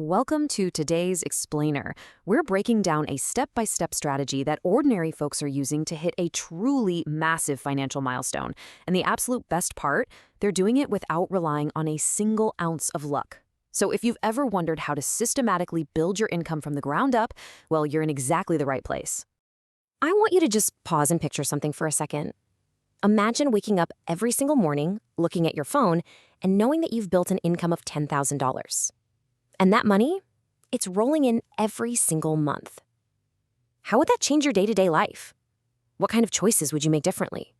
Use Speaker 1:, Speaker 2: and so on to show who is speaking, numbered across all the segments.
Speaker 1: Welcome to today's Explainer. We're breaking down a step-by-step strategy that ordinary folks are using to hit a truly massive financial milestone. And the absolute best part, they're doing it without relying on a single ounce of luck. So if you've ever wondered how to systematically build your income from the ground up, well, you're in exactly the right place.
Speaker 2: I want you to just pause and picture something for a second. Imagine waking up every single morning, looking at your phone, and knowing that you've built an income of $10,000. And that money, it's rolling in every single month. How would that change your day-to-day life? What kind of choices would you make differently?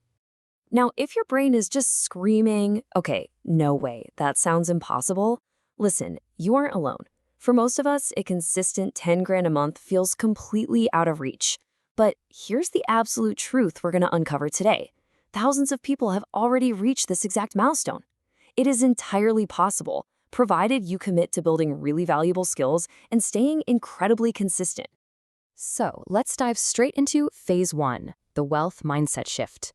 Speaker 1: Now, if your brain is just screaming, okay, no way, that sounds impossible, listen, you aren't alone. For most of us, a consistent 10 grand a month feels completely out of reach. But here's the absolute truth we're going to uncover today. Thousands of people have already reached this exact milestone. It is entirely possible, provided you commit to building really valuable skills and staying incredibly consistent. So let's dive straight into phase 1, the wealth mindset shift.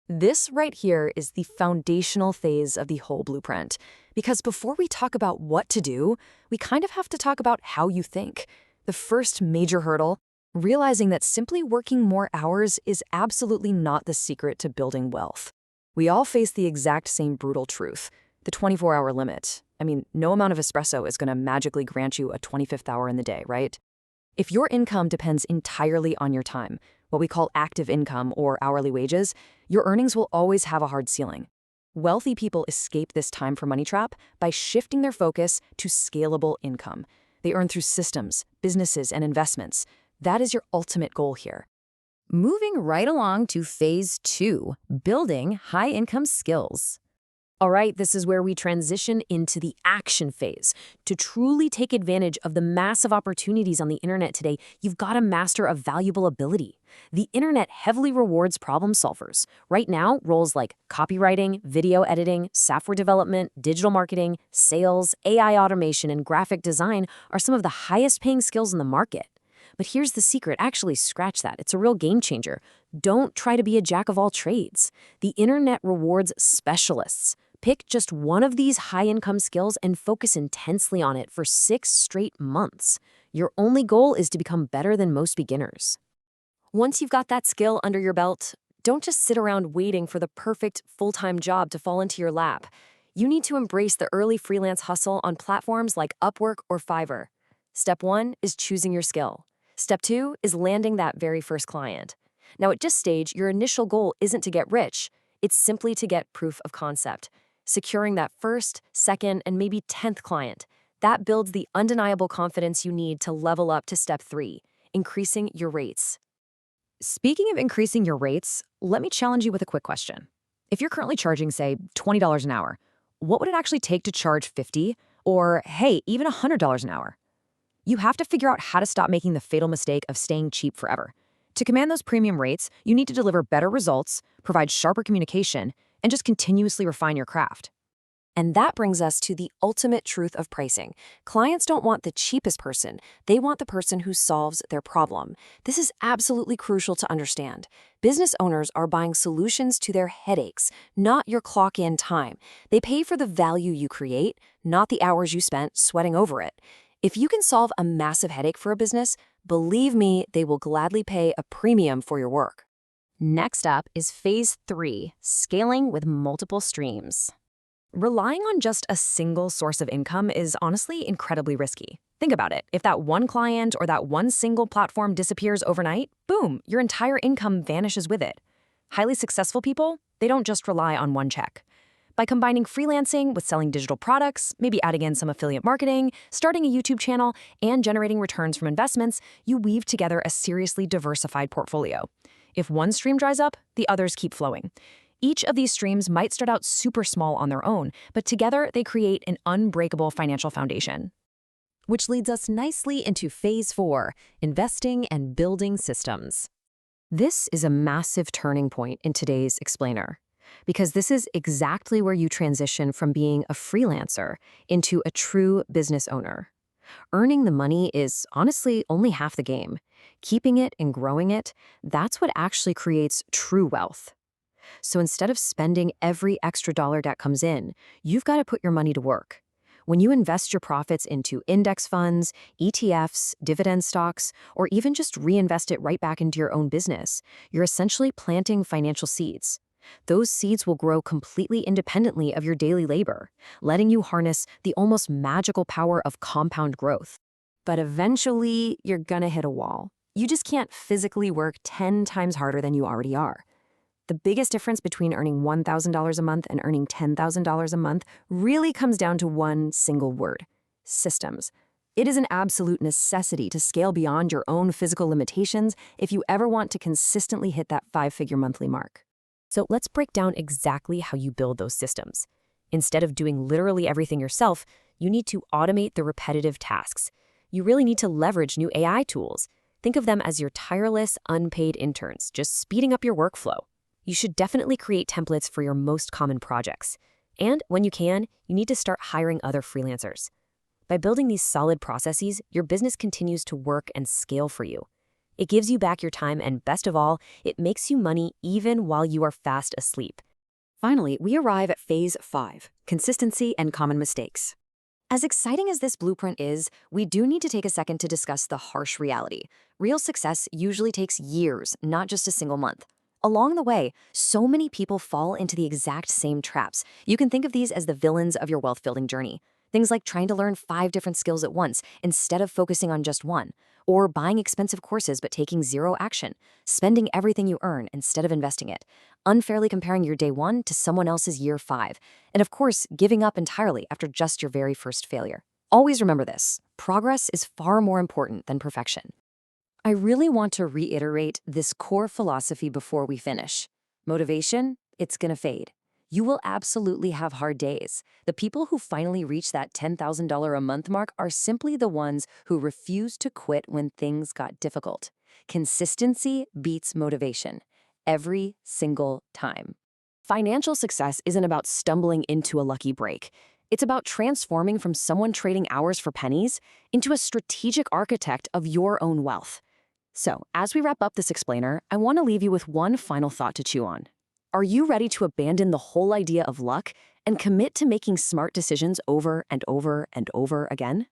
Speaker 1: This right here is the foundational phase of the whole blueprint. Because before we talk about what to do, we kind of have to talk about how you think. The first major hurdle, realizing that simply working more hours is absolutely not the secret to building wealth. We all face the exact same brutal truth, the 24-hour limit. I mean, no amount of espresso is going to magically grant you a 25th hour in the day, right? If your income depends entirely on your time, what we call active income or hourly wages, your earnings will always have a hard ceiling. Wealthy people escape this time for money trap by shifting their focus to scalable income. They earn through systems, businesses, and investments. That is your ultimate goal here.
Speaker 2: Moving right along to phase 2, building high-income skills.
Speaker 1: All right, this is where we transition into the action phase. To truly take advantage of the massive opportunities on the internet today, you've got to master a valuable ability. The internet heavily rewards problem solvers. Right now, roles like copywriting, video editing, software development, digital marketing, sales, AI automation, and graphic design are some of the highest paying skills in the market. But here's the secret. Actually, scratch that. It's a real game changer. Don't try to be a jack of all trades. The internet rewards specialists. Pick just one of these high-income skills and focus intensely on it for 6 straight months. Your only goal is to become better than most beginners. Once you've got that skill under your belt, don't just sit around waiting for the perfect full-time job to fall into your lap. You need to embrace the early freelance hustle on platforms like Upwork or Fiverr. Step 1 is choosing your skill. Step 2 is landing that very first client. Now, at this stage, your initial goal isn't to get rich. It's simply to get proof of concept. Securing that first, second, and maybe 10th client. That builds the undeniable confidence you need to level up to step 3, increasing your rates. Speaking of increasing your rates, let me challenge you with a quick question. If you're currently charging, say, $20 an hour, what would it actually take to charge $50 or, hey, even $100 an hour? You have to figure out how to stop making the fatal mistake of staying cheap forever. To command those premium rates, you need to deliver better results, provide sharper communication, and just continuously refine your craft. And that brings us to the ultimate truth of pricing. Clients don't want the cheapest person. They want the person who solves their problem. This is absolutely crucial to understand. Business owners are buying solutions to their headaches, not your clock-in time. They pay for the value you create, not the hours you spent sweating over it. If you can solve a massive headache for a business, believe me, they will gladly pay a premium for your work.
Speaker 2: Next up is phase 3, scaling with multiple streams.
Speaker 1: Relying on just a single source of income is honestly incredibly risky. Think about it. If that one client or that one single platform disappears overnight, boom, your entire income vanishes with it. Highly successful people, they don't just rely on one check. By combining freelancing with selling digital products, maybe adding in some affiliate marketing, starting a YouTube channel, and generating returns from investments, you weave together a seriously diversified portfolio. If one stream dries up, the others keep flowing. Each of these streams might start out super small on their own, but together they create an unbreakable financial foundation. Which leads us nicely into phase 4, investing and building systems. This is a massive turning point in today's Explainer, because this is exactly where you transition from being a freelancer into a true business owner. Earning the money is honestly only half the game. Keeping it and growing it, that's what actually creates true wealth. So instead of spending every extra dollar that comes in, you've got to put your money to work. When you invest your profits into index funds, ETFs, dividend stocks, or even just reinvest it right back into your own business, you're essentially planting financial seeds. Those seeds will grow completely independently of your daily labor, letting you harness the almost magical power of compound growth. But eventually, you're gonna hit a wall. You just can't physically work 10 times harder than you already are. The biggest difference between earning $1,000 a month and earning $10,000 a month really comes down to one single word: systems. It is an absolute necessity to scale beyond your own physical limitations if you ever want to consistently hit that 5-figure monthly mark. So let's break down exactly how you build those systems. Instead of doing literally everything yourself, you need to automate the repetitive tasks. You really need to leverage new AI tools. Think of them as your tireless, unpaid interns, just speeding up your workflow. You should definitely create templates for your most common projects. And when you can, you need to start hiring other freelancers. By building these solid processes, your business continues to work and scale for you. It gives you back your time, and best of all, it makes you money even while you are fast asleep. Finally, we arrive at phase 5, consistency and common mistakes. As exciting as this blueprint is, we do need to take a second to discuss the harsh reality. Real success usually takes years, not just a single month. Along the way, so many people fall into the exact same traps. You can think of these as the villains of your wealth-building journey. Things like trying to learn 5 different skills at once instead of focusing on just one, or buying expensive courses but taking zero action, spending everything you earn instead of investing it, unfairly comparing your day 1 to someone else's year 5, and of course, giving up entirely after just your very first failure. Always remember this: progress is far more important than perfection. I really want to reiterate this core philosophy before we finish. Motivation, it's gonna fade. You will absolutely have hard days. The people who finally reach that $10,000 a month mark are simply the ones who refuse to quit when things got difficult. Consistency beats motivation every single time. Financial success isn't about stumbling into a lucky break. It's about transforming from someone trading hours for pennies into a strategic architect of your own wealth. So, as we wrap up this explainer, I want to leave you with one final thought to chew on. Are you ready to abandon the whole idea of luck and commit to making smart decisions over and over and over again?